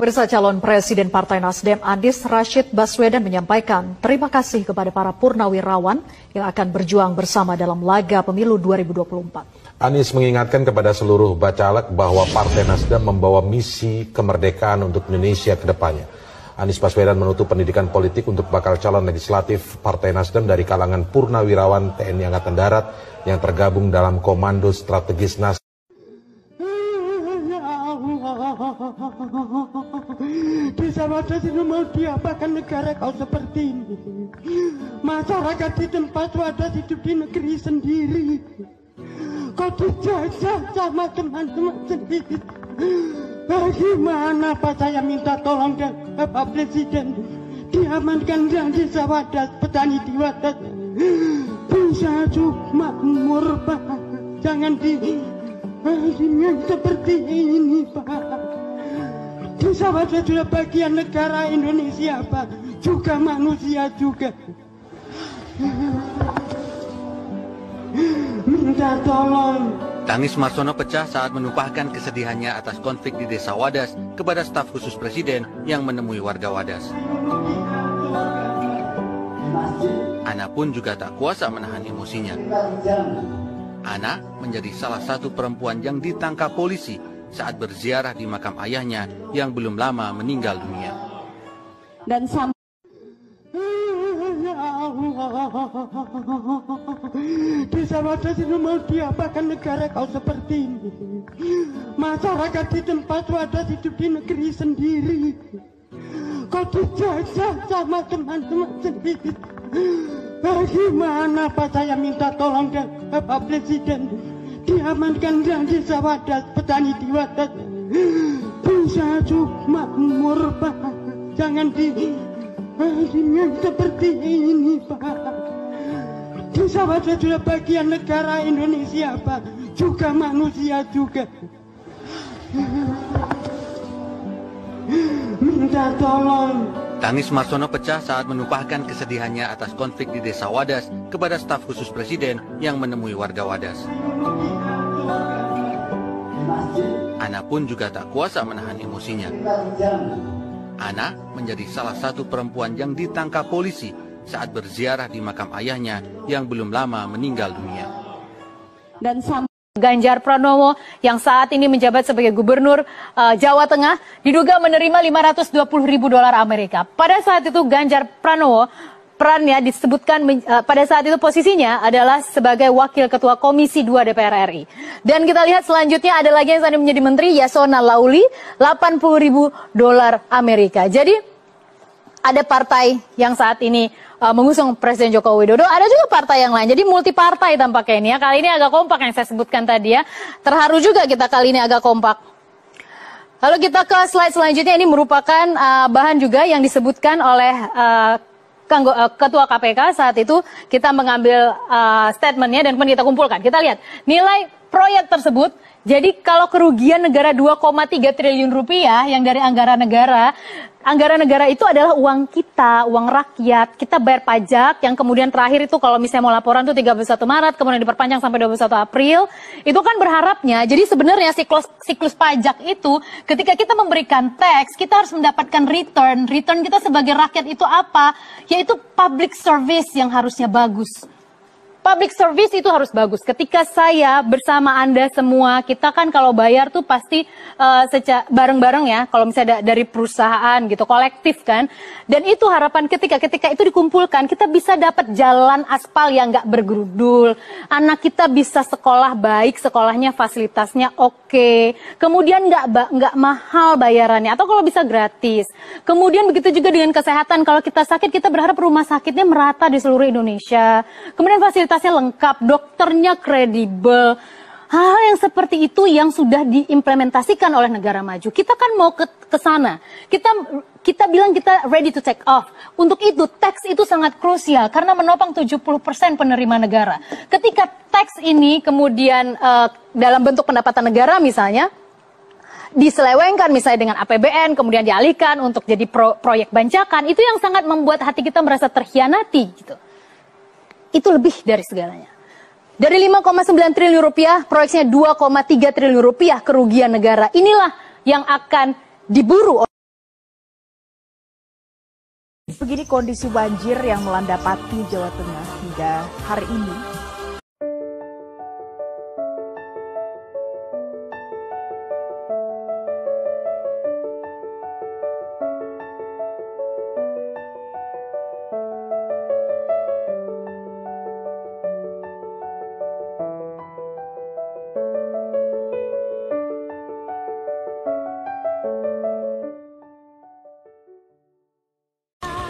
Pemirsa, calon Presiden Partai Nasdem Anies Rashid Baswedan menyampaikan terima kasih kepada para purnawirawan yang akan berjuang bersama dalam laga pemilu 2024. Anies mengingatkan kepada seluruh bacalek bahwa Partai Nasdem membawa misi kemerdekaan untuk Indonesia ke depannya. Anies Baswedan menutup pendidikan politik untuk bakal calon legislatif Partai Nasdem dari kalangan purnawirawan TNI Angkatan Darat yang tergabung dalam Komando Strategis Nasdem. Desa Wadas itu mau diapakan negara kau seperti ini? Masyarakat di tempat Wadas hidup di negeri sendiri. Kau dijajah sama teman-teman sendiri. Bagaimana Pak, saya minta tolong dan Bapak Presiden diamankan dan desa Wadas, petani di Wadas bisa makmur Pak. Jangan yang seperti ini Pak. Desa Wadas sudah bagian negara Indonesia Pak, juga manusia juga. Minta tolong. Tangis Marsono pecah saat menumpahkan kesedihannya atas konflik di Desa Wadas kepada staf khusus Presiden yang menemui warga Wadas. Ana pun juga tak kuasa menahan emosinya. Ana menjadi salah satu perempuan yang ditangkap polisi saat berziarah di makam ayahnya yang belum lama meninggal dunia. Dan Desa Wadas itu mau diapakan negara kau seperti ini? Masyarakat di tempat Wadas hidup di negeri sendiri. Kau dijajah sama teman-teman sendiri. Bagaimana Pak, saya minta tolong dan Bapak Presiden diamankan dan Desa Wadas, petani di Wadas bisa makmur Pak. Jangan yang seperti ini Pak. Desa Wadas sudah bagian negara Indonesia Pak, juga manusia juga. Minta tolong. Tangis Marsono pecah saat menumpahkan kesedihannya atas konflik di Desa Wadas kepada staf khusus Presiden yang menemui warga Wadas. Ana pun juga tak kuasa menahan emosinya. Ana menjadi salah satu perempuan yang ditangkap polisi saat berziarah di makam ayahnya yang belum lama meninggal dunia. Dan Ganjar Pranowo yang saat ini menjabat sebagai gubernur Jawa Tengah diduga menerima $520.000 Amerika. Pada saat itu Ganjar Pranowo perannya disebutkan pada saat itu posisinya adalah sebagai wakil ketua Komisi 2 DPR RI. Dan kita lihat selanjutnya ada lagi yang saat ini menjadi menteri, Yasona Lauli, $80.000 Amerika. Jadi ada partai yang saat ini mengusung Presiden Joko Widodo, ada juga partai yang lain. Jadi multi partai tampaknya ini ya. Kali ini agak kompak yang saya sebutkan tadi ya. Terharu juga kita kali ini agak kompak. Lalu kita ke slide selanjutnya, ini merupakan bahan juga yang disebutkan oleh Ketua KPK saat itu. Kita mengambil statementnya dan kemudian kita kumpulkan. Kita lihat nilai proyek tersebut. Jadi kalau kerugian negara 2,3 triliun rupiah yang dari anggaran negara itu adalah uang kita, uang rakyat. Kita bayar pajak yang kemudian terakhir itu kalau misalnya mau laporan itu 31 Maret, kemudian diperpanjang sampai 21 April. Itu kan berharapnya, jadi sebenarnya siklus pajak itu ketika kita memberikan tax, kita harus mendapatkan return. Return kita sebagai rakyat itu apa? Yaitu public service yang harusnya bagus. Public service itu harus bagus. Ketika saya bersama Anda semua, kita kan kalau bayar tuh pasti bareng-bareng ya. Kalau misalnya dari perusahaan gitu, kolektif kan. Dan itu harapan ketika itu dikumpulkan, kita bisa dapat jalan aspal yang nggak bergerudul. Anak kita bisa sekolah baik, sekolahnya fasilitasnya oke. Kemudian nggak mahal bayarannya, atau kalau bisa gratis. Kemudian begitu juga dengan kesehatan. Kalau kita sakit, kita berharap rumah sakitnya merata di seluruh Indonesia. Kemudian fasilitasnya lengkap, dokternya kredibel. Hal yang seperti itu yang sudah diimplementasikan oleh negara maju. Kita kan mau ke sana. Kita bilang kita ready to take off. Untuk itu tax itu sangat krusial karena menopang 70% penerima negara. Ketika tax ini kemudian dalam bentuk pendapatan negara misalnya diselewengkan misalnya dengan APBN kemudian dialihkan untuk jadi proyek bancakan, itu yang sangat membuat hati kita merasa terkhianati gitu. Itu lebih dari segalanya. Dari 5,9 triliun rupiah, proyeksinya 2,3 triliun rupiah kerugian negara. Inilah yang akan diburu Begini kondisi banjir yang melanda Pati, Jawa Tengah hingga hari ini.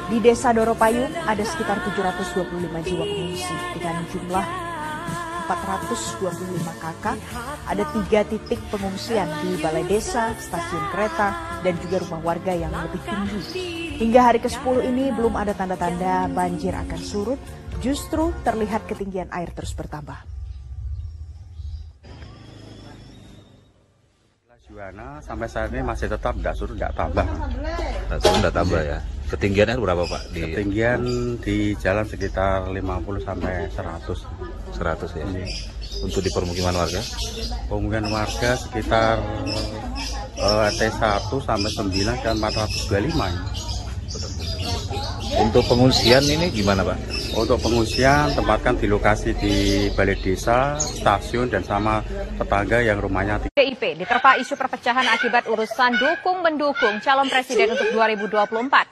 Di Desa Doropayung ada sekitar 725 jiwa pengungsi dengan jumlah 425 kakak. Ada 3 titik pengungsian di balai desa, stasiun kereta, dan juga rumah warga yang lebih tinggi. Hingga hari ke-10 ini belum ada tanda-tanda banjir akan surut, justru terlihat ketinggian air terus bertambah. Juwana sampai saat ini masih tetap tidak surut, tidak tambah. Tidak surut, tidak tambah ya. Ketinggiannya berapa Pak? Ketinggian di jalan sekitar 50 sampai 100. 100 ya. Untuk di permukiman warga? Permukiman warga sekitar T1 sampai 9 dan 425. Untuk pengungsian ini gimana Pak? Untuk pengungsian tempatkan di lokasi di balai desa, stasiun, dan sama tetangga yang rumahnya PDIP diterpa isu perpecahan akibat urusan dukung-mendukung calon presiden untuk 2024.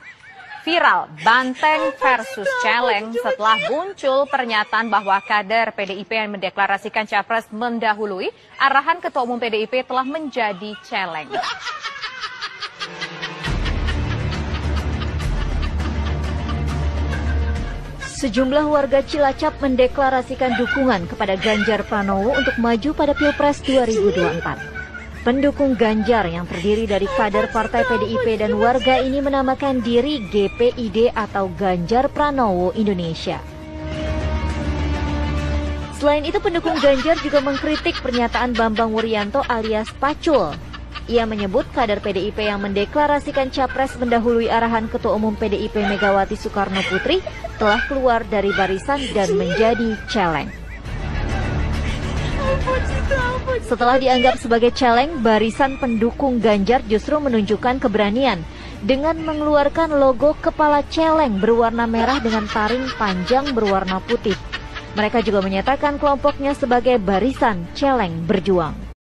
Viral Banteng versus Celeng setelah muncul pernyataan bahwa kader PDIP yang mendeklarasikan capres mendahului arahan Ketua Umum PDIP telah menjadi celeng. Sejumlah warga Cilacap mendeklarasikan dukungan kepada Ganjar Pranowo untuk maju pada Pilpres 2024. Pendukung Ganjar yang terdiri dari kader Partai PDIP dan warga ini menamakan diri GPID atau Ganjar Pranowo Indonesia. Selain itu, pendukung Ganjar juga mengkritik pernyataan Bambang Wuryanto alias Pacul. Ia menyebut kader PDIP yang mendeklarasikan capres mendahului arahan Ketua Umum PDIP Megawati Soekarno Putri telah keluar dari barisan dan menjadi celeng. Setelah dianggap sebagai celeng, barisan pendukung Ganjar justru menunjukkan keberanian dengan mengeluarkan logo kepala celeng berwarna merah dengan taring panjang berwarna putih. Mereka juga menyatakan kelompoknya sebagai barisan celeng berjuang.